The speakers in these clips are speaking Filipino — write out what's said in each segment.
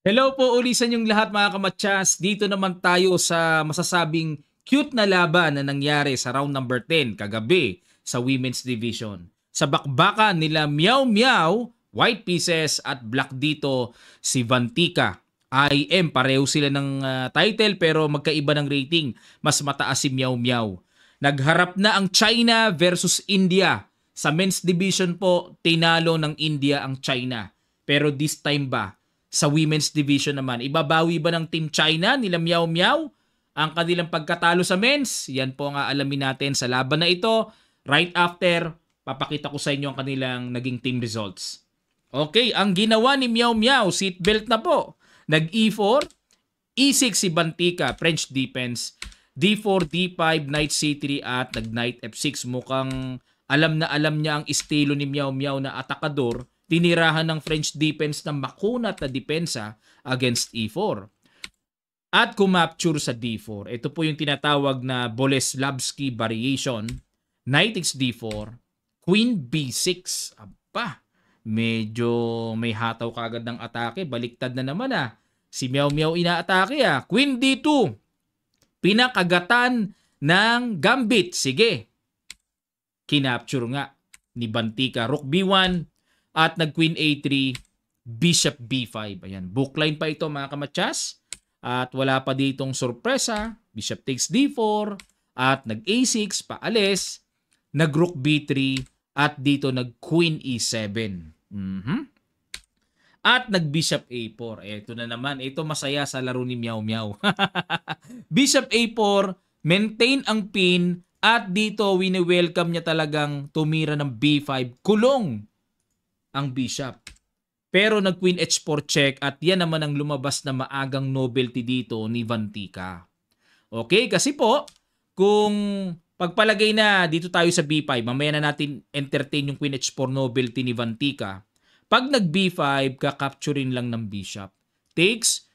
Hello po uli sa inyong lahat mga kamatsas. Dito naman tayo sa masasabing cute na laban na nangyari sa round number 10 kagabi sa Women's Division. Sa bakbakan nila Meow Meow, White Pieces at Black dito si Vantika. IM, pareho sila ng title pero magkaiba ng rating. Mas mataas si Meow Meow. Nagharap na ang China versus India. Sa men's division po, tinalo ng India ang China. Pero this time ba, sa women's division naman, ibabawi ba ng Team China nila Meow Meow ang kanilang pagkatalo sa men's? Yan po ang aalamin natin sa laban na ito. Right after, papakita ko sa inyo ang kanilang naging team results. Okay, ang ginawa ni Meow Meow, seatbelt na po. Nag-E4, E6 si Bantika, French defense. D4, D5, Knight C3 at nag-Knight F6. Mukhang alam na alam niya ang estilo ni Meow Meow na atakador. Tinirahan ng French defense na makunat na depensa against E4. At kumapture sa D4. Ito po yung tinatawag na Boleslavsky variation. Knight x D4, Queen B6. Aba, medyo may hataw kagad ng atake. Baliktad na naman Si Meow Meow inaatake Queen D2. Pinakagatan ng gambit. Sige. Kinapture nga ni Bantika. Rook B1, at nag-Queen A3, Bishop B5. Ayan, bookline pa ito mga kamatsas. At wala pa ditong sorpresa. Bishop takes D4, at nag-A6, paalis. Nag-Rook B3, at dito nag-Queen E7. At nag-Bishop A4. Ito na naman. Ito masaya sa laro ni Meow Meow. Bishop A4, maintain ang pin, at dito wini-welcome niya talagang tumira ng B5. Kulong ang bishop. Pero nag-Queen H4 check at yan naman ang lumabas na maagang novelty dito ni Vantika. Okay, kasi po, kung pagpalagay na dito tayo sa B5, mamaya na natin entertain yung Queen H4 novelty ni Vantika. Pag nag-B5, kakapturin lang ng bishop. Takes,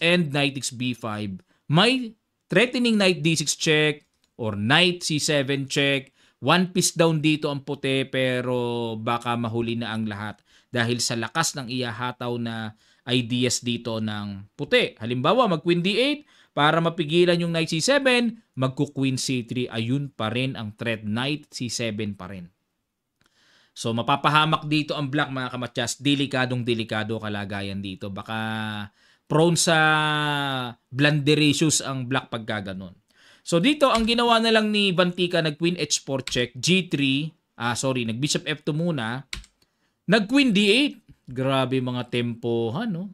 and Knight x B5. May threatening Knight D6 check or Knight C7 check. One piece down dito ang puti pero baka mahuli na ang lahat dahil sa lakas ng iyahataw na ideas dito ng puti. Halimbawa, mag-Queen D8 para mapigilan yung Knight C7, magku-Queen C3. Ayun pa rin ang threat, Knight C7 pa rin. So mapapahamak dito ang black mga kamatyas. Delikadong-delikado kalagayan dito. Baka prone sa blunderations ang black pagka ganun. So dito, ang ginawa na lang ni Vantika, nag-Queen H4 check, G3, nag-Bishop F2 muna, nag-Queen D8. Grabe mga tempohan, no?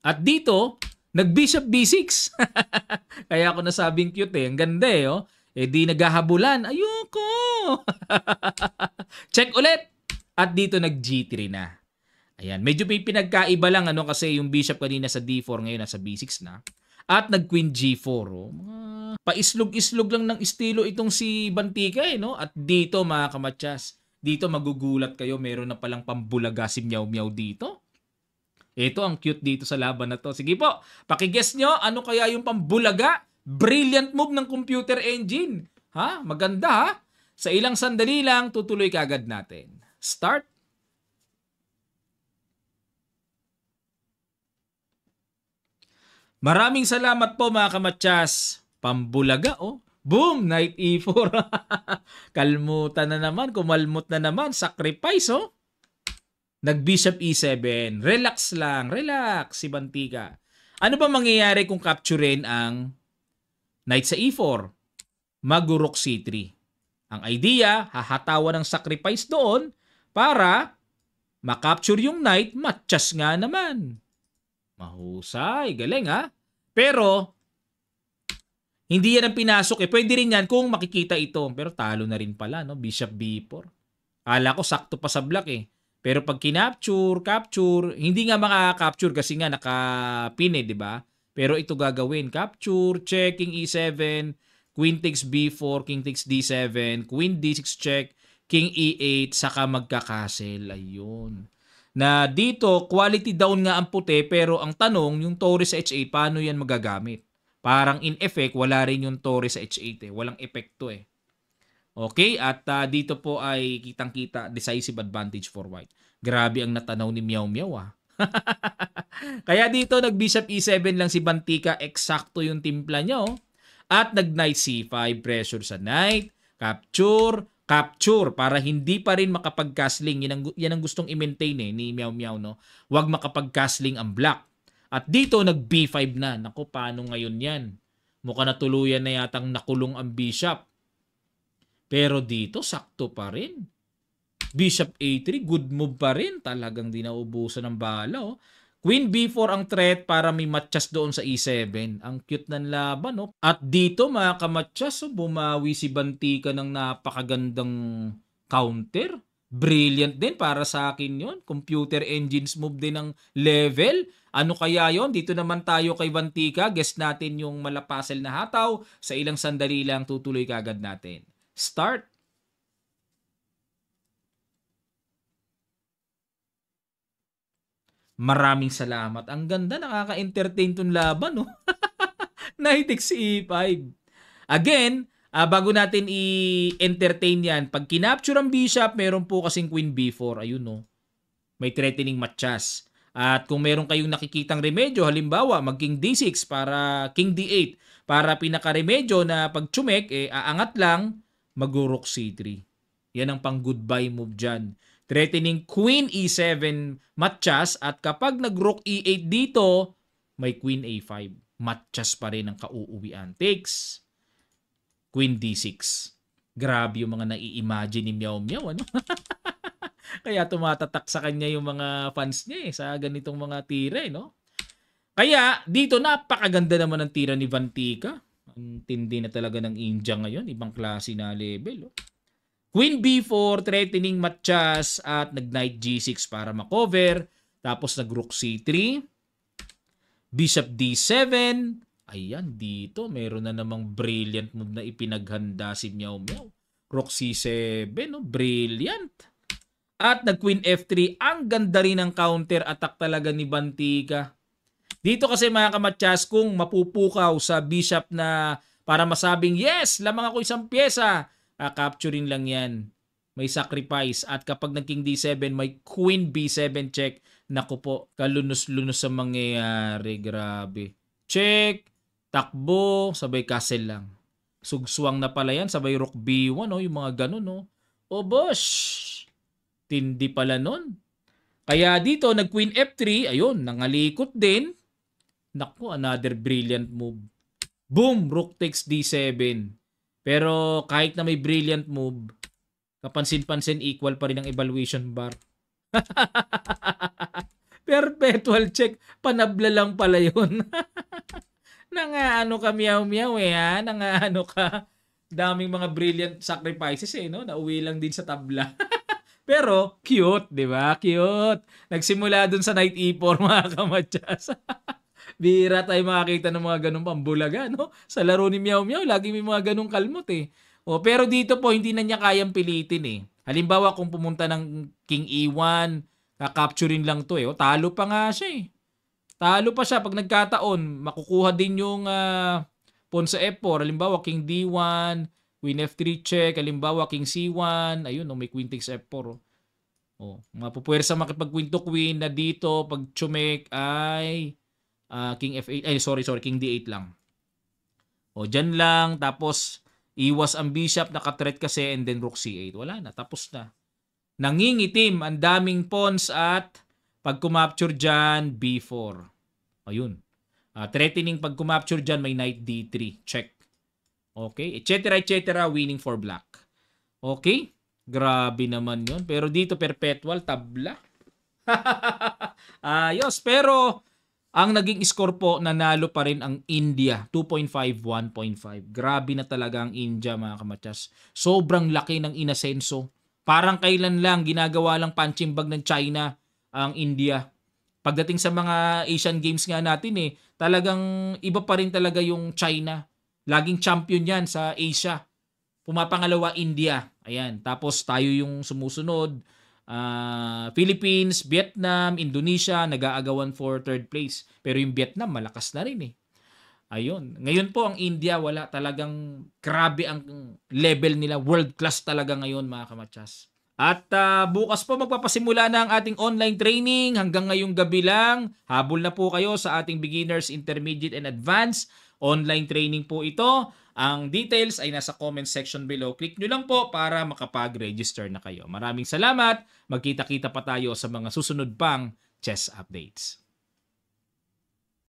At dito, nag-Bishop B6. Kaya ako nasabing cute Ang ganda oh. Di naghahabulan. Ayoko! Check ulit! At dito nag-G3 na. Ayan, medyo may pinagkaiba lang kasi yung Bishop kanina sa D4, ngayon nasa B6 na. At nag-Queen G4. Mga paislog-islog lang ng estilo itong si Bantika no? At dito mga kamatsas, dito magugulat kayo, meron na palang pambulaga si Meow Meow dito. Ito ang cute dito sa laban na to. Sige po, pakiguess nyo, ano kaya yung pambulaga? Brilliant move ng computer engine. Maganda Sa ilang sandali lang, tutuloy kagad natin. Start. Maraming salamat po mga kamatsas. Pambulaga Boom! Knight E4. Kalmutan na naman. Kumalmot na naman. Sacrifice Nag-Bishop E7. Relax lang. Relax si Bantika. Ano ba mangyayari kung capturein ang Knight sa E4? Mag-Rook C3. Ang idea, hahatawan ng sacrifice doon para makapture yung Knight. Matchas nga naman. Mahusay. Galing Pero, hindi yan ang pinasok Pwede rin yan kung makikita ito. Pero talo na rin pala, no? Bishop B4. Kala ko sakto pa sa black Pero pag capture, hindi nga makaka-capture kasi nga nakapin di ba? Pero ito gagawin. Capture, check, King E7, Queen takes B4, King takes D7, Queen D6 check, King E8, saka magkakasel. Ayun. Na dito, quality down nga ang puti, pero ang tanong, yung Torres sa H8, paano yan magagamit? Parang in effect, wala rin yung Torres sa H8 Walang epekto Okay, at dito po ay kitang-kita, decisive advantage for white. Grabe ang natanaw ni Meow Meow Kaya dito nag-bishop e7 lang si Bantika, eksakto yung timpla niya. Oh. At nag-knight c5, pressure sa knight, capture, capture para hindi pa rin makapag-castling. Yan ang gustong i-maintain ni Meow Meow. No? Huwag makapag-castling ang black. At dito nag-b5 na. Naku, paano ngayon yan? Mukha na tuluyan na yatang nakulong ang bishop. Pero dito, sakto pa rin. Bishop a3, good move pa rin. Talagang di naubusan ng bala. Oh. Queen b4 ang threat para may matchas doon sa e7. Ang cute ng laban. No? At dito mga kamatchas, bumawi si Bantika ng napakagandang counter. Brilliant din para sa akin yon. Computer engines move din ng level. Ano kaya yon? Dito naman tayo kay Bantika. Guess natin yung malapasel na hataw. Sa ilang sandali lang tutuloy kagad natin. Start. Maraming salamat. Ang ganda, nakaka-entertain tong laban, no? Knight e5. Again, bago natin i-entertain yan, pag kinapture ang bishop, meron po kasing queen b4. Ayun, no? May threatening matchas. At kung meron kayong nakikitang remedyo, halimbawa, mag king d6 para king d8, para pinaka-remedyo na pag tsumek, aangat lang, mag-rook c3. Yan ang pang goodbye move dyan. Threatening queen e7 matchas at kapag nag-rook e8 dito, may queen a5. Matchas pa rin ang kauuwian. Takes. Queen d6. Grabe yung mga nai-imagine ni Meow Meow. Ano? Kaya tumatatak sa kanya yung mga fans niya sa ganitong mga tira. No? Kaya dito napakaganda naman ng tira ni Bantika. Ang tindi na talaga ng India ngayon. Ibang klase na level. Oh. Queen b4, threatening matchas at nag-knight g6 para makover. Tapos nag-rook c3. Bishop d7. Ayan, dito meron na namang brilliant move na ipinaghanda si Meow Meow. Rook c7, no? Brilliant. At nag-queen f3. Ang ganda rin ng counter attack talaga ni Bantika. Dito kasi mga kamatchas, kung mapupukaw sa bishop na para masabing, yes, lamang ako isang pyesa, capturing lang yan. May sacrifice. At kapag nag-king d7, may queen b7 check. Naku po, kalunos-lunos sa mangyayari. Grabe. Check. Takbo. Sabay castle lang. Sugswang na pala yan. Sabay rook b1. Oh, yung mga ganun. Oh. O bosh. Tindi pala nun. Kaya dito, nag-queen f3. Ayun, nangalikot din. Naku, another brilliant move. Boom! Rook takes d7. Pero kahit na may brilliant move, kapansin-pansin equal pa rin ang evaluation bar. Perpetual check. Panabla lang pala yun. Nangaano ka Meow Meow ha? Nangaano ka. Daming mga brilliant sacrifices no? Nauwi lang din sa tabla. Pero cute, di ba? Cute. Nagsimula dun sa knight e4 mga kamatchas. Bira tayo makakita ng mga ganung pambulaga, no? Sa laro ni Meow Meow, lagi may mga ganung kalmot O, pero dito po, hindi na niya kayang pilitin Halimbawa, kung pumunta ng king e1, kakapturin lang to O, talo pa nga siya Talo pa siya pag nagkataon. Makukuha din yung pawn sa f4. Halimbawa, king d1, queen f3 check. Halimbawa, king c1. Ayun, may queen takes f4. Mapupuwersa makipag-queen to queen na dito. Pag tsumek ay king f8. Ay, sorry, king d8 lang. Dyan lang. Tapos, iwas ang bishop. Naka-threat kasi and then rook c8. Wala na. Tapos na. Nangingitim. Ang daming pawns at pag kumapture dyan, b4. Ayun. Threatening pag kumapture dyan, may knight d3. Check. Okay? etc. Winning for black. Okay? Grabe naman yon. Pero dito, perpetual, tabla. Ayos. Pero, ang naging score po, nanalo pa rin ang India. 2.5, 1.5. Grabe na talaga ang India, mga kamatchas. Sobrang laki ng inasenso. Parang kailan lang, ginagawa lang punching bag ng China ang India. Pagdating sa mga Asian Games nga natin talagang iba pa rin talaga yung China. Laging champion yan sa Asia. Pumapangalawa, India. Ayan. Tapos tayo yung sumusunod. Philippines, Vietnam, Indonesia, nag-aagawan for third place. Pero yung Vietnam, malakas na rin Ayun. Ngayon po ang India, wala talagang grabe ang level nila. World class talaga ngayon mga kamatchas. At bukas po magpapasimula na ang ating online training. Hanggang ngayong gabi lang. Habol na po kayo sa ating beginners, intermediate, and advanced. Online training po ito. Ang details ay nasa comment section below. Click nyo lang po para makapag-register na kayo. Maraming salamat. Magkita-kita pa tayo sa mga susunod pang chess updates.